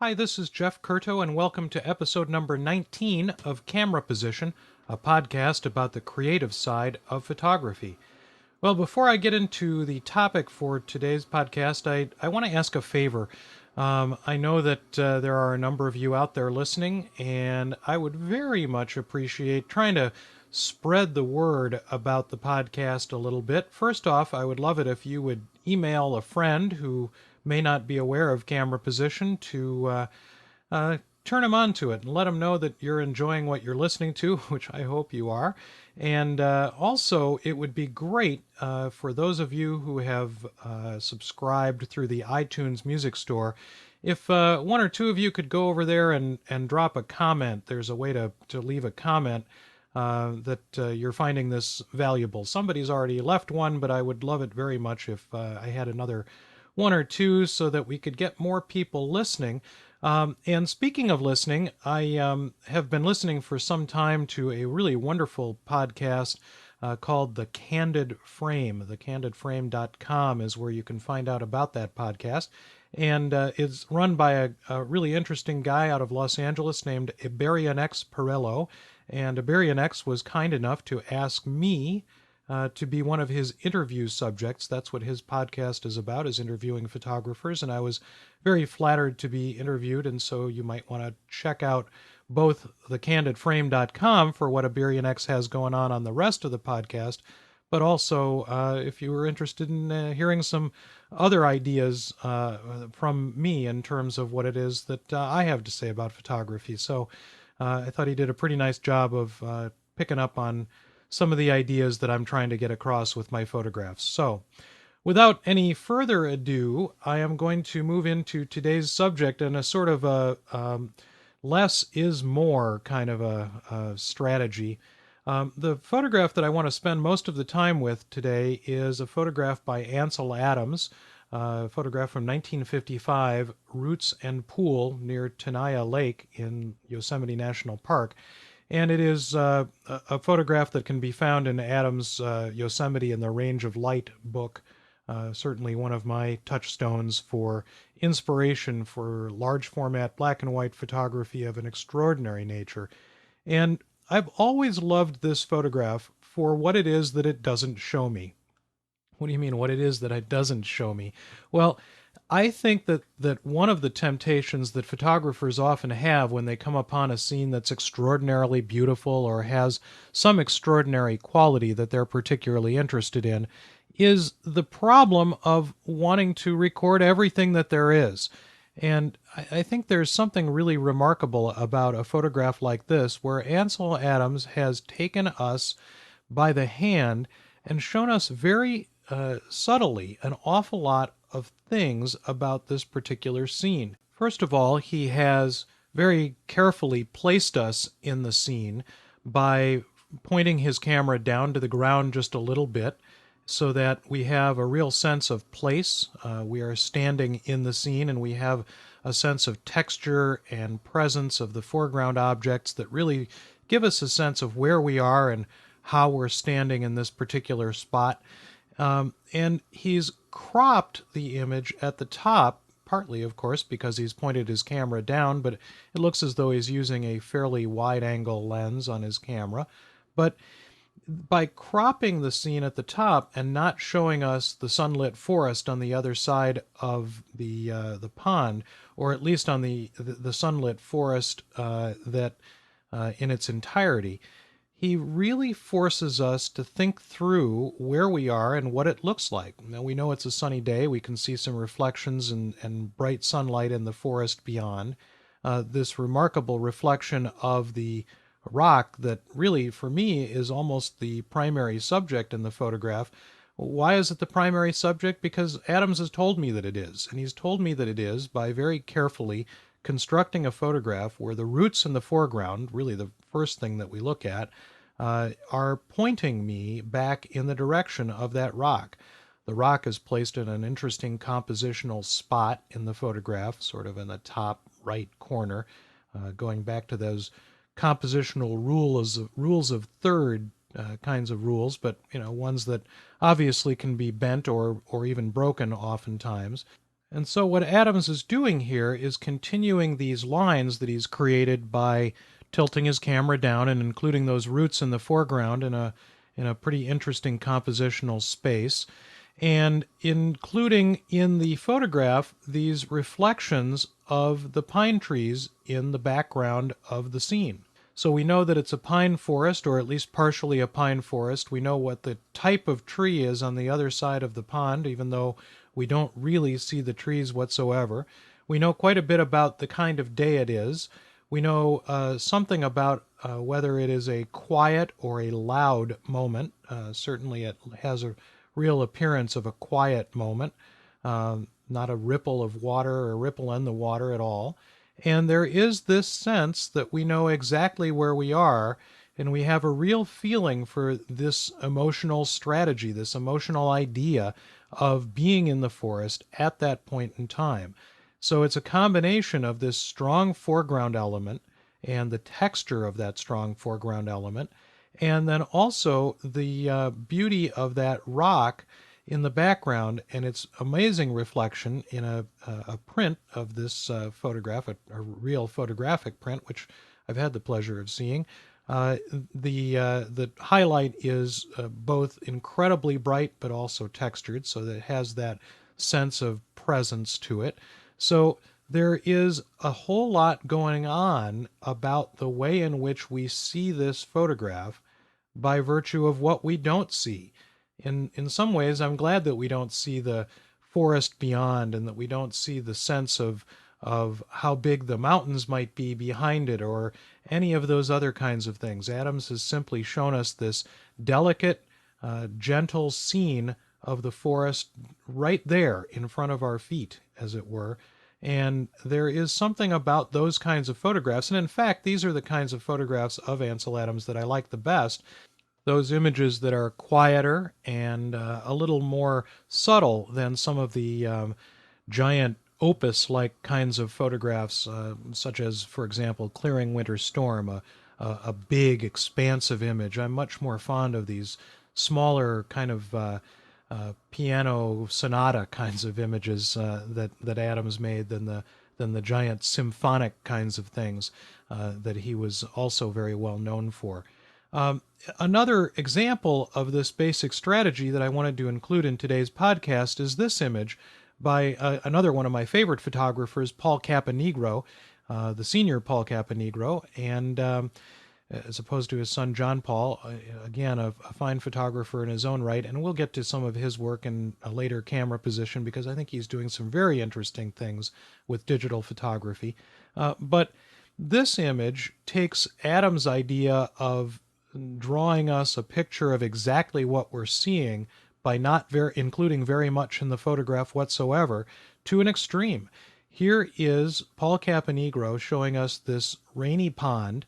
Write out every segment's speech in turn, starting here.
Hi, this is Jeff Curto, and welcome to episode number 19 of Camera Position, a podcast about the creative side of photography. Well, before I get into the topic for today's podcast, I want to ask a favor. I know that there are a number of you out there listening, and I would very much appreciate trying to spread the word about the podcast a little bit. First off, I would love it if you would email a friend who may not be aware of Camera Position to turn them on to it and let them know that you're enjoying what you're listening to, which I hope you are. And also, it would be great for those of you who have subscribed through the iTunes Music Store, if one or two of you could go over there and drop a comment. There's a way to leave a comment that you're finding this valuable. Somebody's already left one, but I would love it very much if I had another one or two so that we could get more people listening. And speaking of listening, I have been listening for some time to a really wonderful podcast called The Candid Frame. TheCandidFrame.com is where you can find out about that podcast. And it's run by a really interesting guy out of Los Angeles named Iberianex Perello. And Iberianex was kind enough to ask me to be one of his interview subjects. That's what his podcast is about, is interviewing photographers, and I was very flattered to be interviewed, and so you might want to check out both thecandidframe.com for what Iberianex has going on the rest of the podcast, but also if you were interested in hearing some other ideas from me in terms of what it is that I have to say about photography. So I thought he did a pretty nice job of picking up on some of the ideas that I'm trying to get across with my photographs. So, without any further ado, I am going to move into today's subject and a sort of a less is more kind of a strategy. The photograph that I want to spend most of the time with today is a photograph by Ansel Adams, a photograph from 1955, Roots and Pool near Tenaya Lake in Yosemite National Park. And it is a photograph that can be found in Adams' Yosemite and the Range of Light book. Certainly one of my touchstones for inspiration for large format black and white photography of an extraordinary nature. And I've always loved this photograph for what it is that it doesn't show me. What do you mean, what it is that it doesn't show me? Well, I think that one of the temptations that photographers often have when they come upon a scene that's extraordinarily beautiful or has some extraordinary quality that they're particularly interested in is the problem of wanting to record everything that there is. And I think there's something really remarkable about a photograph like this, where Ansel Adams has taken us by the hand and shown us very subtly an awful lot of things about this particular scene. First of all, he has very carefully placed us in the scene by pointing his camera down to the ground just a little bit so that we have a real sense of place. We are standing in the scene and we have a sense of texture and presence of the foreground objects that really give us a sense of where we are and how we're standing in this particular spot. And he's cropped the image at the top, partly, of course, because he's pointed his camera down, but it looks as though he's using a fairly wide-angle lens on his camera. But by cropping the scene at the top and not showing us the sunlit forest on the other side of the pond, or at least on the sunlit forest that in its entirety, he really forces us to think through where we are and what it looks like. Now, we know it's a sunny day. We can see some reflections and bright sunlight in the forest beyond. This remarkable reflection of the rock that really, for me, is almost the primary subject in the photograph. Why is it the primary subject? Because Adams has told me that it is. And he's told me that it is by very carefully constructing a photograph where the roots in the foreground, really the first thing that we look at, are pointing me back in the direction of that rock. The rock is placed in an interesting compositional spot in the photograph, sort of in the top right corner, going back to those compositional rules of third kinds of rules, but ones that obviously can be bent or even broken oftentimes. And so what Adams is doing here is continuing these lines that he's created by tilting his camera down and including those roots in the foreground in a pretty interesting compositional space, and including in the photograph these reflections of the pine trees in the background of the scene. So we know that it's a pine forest, or at least partially a pine forest. We know what the type of tree is on the other side of the pond, even though we don't really see the trees whatsoever. We know quite a bit about the kind of day it is. We know something about whether it is a quiet or a loud moment. Certainly it has a real appearance of a quiet moment, not a ripple of water or a ripple in the water at all. And there is this sense that we know exactly where we are, and we have a real feeling for this emotional strategy, this emotional idea of being in the forest at that point in time. So it's a combination of this strong foreground element and the texture of that strong foreground element, and then also the beauty of that rock in the background and its amazing reflection in a print of this photograph, a real photographic print, which I've had the pleasure of seeing. The highlight is both incredibly bright but also textured, so that it has that sense of presence to it. So there is a whole lot going on about the way in which we see this photograph by virtue of what we don't see. In some ways, I'm glad that we don't see the forest beyond, and that we don't see the sense of how big the mountains might be behind it, or any of those other kinds of things. Adams has simply shown us this delicate, gentle scene of the forest right there in front of our feet, as it were. And there is something about those kinds of photographs, and in fact, these are the kinds of photographs of Ansel Adams that I like the best. Those images that are quieter and a little more subtle than some of the giant opus-like kinds of photographs, such as, for example, Clearing Winter Storm, a big, expansive image. I'm much more fond of these smaller kind of piano sonata kinds of images that Adams made than the giant symphonic kinds of things that he was also very well known for. Another example of this basic strategy that I wanted to include in today's podcast is this image by another one of my favorite photographers, Paul Caponigro, the senior Paul Caponigro, and as opposed to his son John Paul, again, a fine photographer in his own right, and we'll get to some of his work in a later camera position because I think he's doing some very interesting things with digital photography. But this image takes Adam's idea of drawing us a picture of exactly what we're seeing by not including very much in the photograph whatsoever to an extreme. Here is Paul Caponigro showing us this rainy pond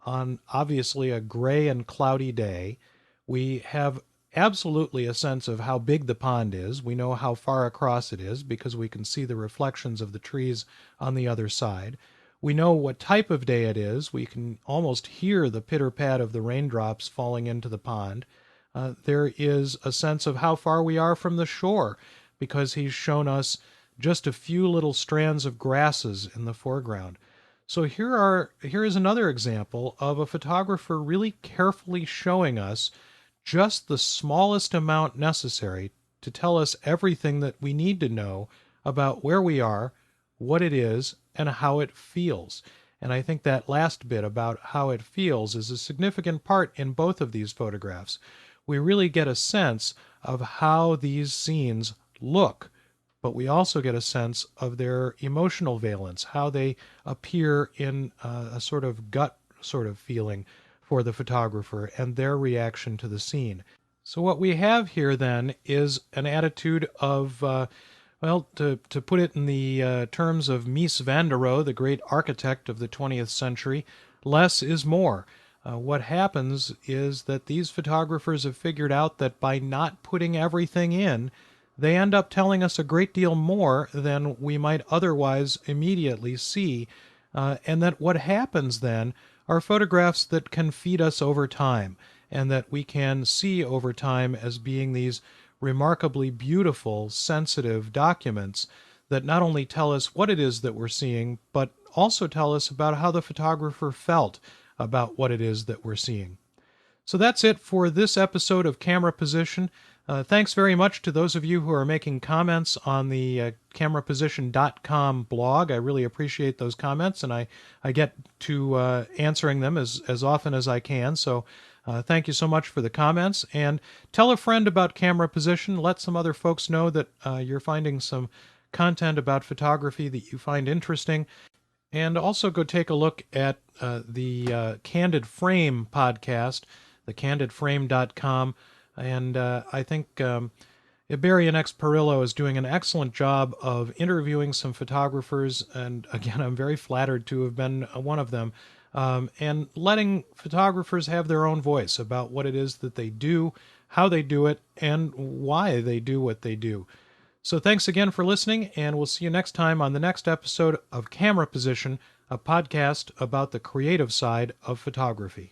on obviously a gray and cloudy day. We have absolutely a sense of how big the pond is. We know how far across it is because we can see the reflections of the trees on the other side. We know what type of day it is. We can almost hear the pitter-pat of the raindrops falling into the pond. There is a sense of how far we are from the shore because he's shown us just a few little strands of grasses in the foreground. So here is another example of a photographer really carefully showing us just the smallest amount necessary to tell us everything that we need to know about where we are, what it is, and how it feels. And I think that last bit about how it feels is a significant part in both of these photographs. We really get a sense of how these scenes look, but we also get a sense of their emotional valence, how they appear in a sort of gut sort of feeling for the photographer and their reaction to the scene. So what we have here then is an attitude of well, to put it in the terms of Mies van der Rohe, the great architect of the 20th century, less is more. What happens is that these photographers have figured out that by not putting everything in, they end up telling us a great deal more than we might otherwise immediately see, and that what happens then are photographs that can feed us over time, and that we can see over time as being these remarkably beautiful, sensitive documents that not only tell us what it is that we're seeing, but also tell us about how the photographer felt about what it is that we're seeing. So that's it for this episode of Camera Position. Thanks very much to those of you who are making comments on the cameraposition.com blog. I really appreciate those comments, and I get to answering them as often as I can. So thank you so much for the comments. And tell a friend about Camera Position. Let some other folks know that you're finding some content about photography that you find interesting. And also go take a look at the Candid Frame podcast, thecandidframe.com. And I think Iberian Perillo is doing an excellent job of interviewing some photographers. And again, I'm very flattered to have been one of them. And letting photographers have their own voice about what it is that they do, how they do it, and why they do what they do. So thanks again for listening, and we'll see you next time on the next episode of Camera Position, a podcast about the creative side of photography.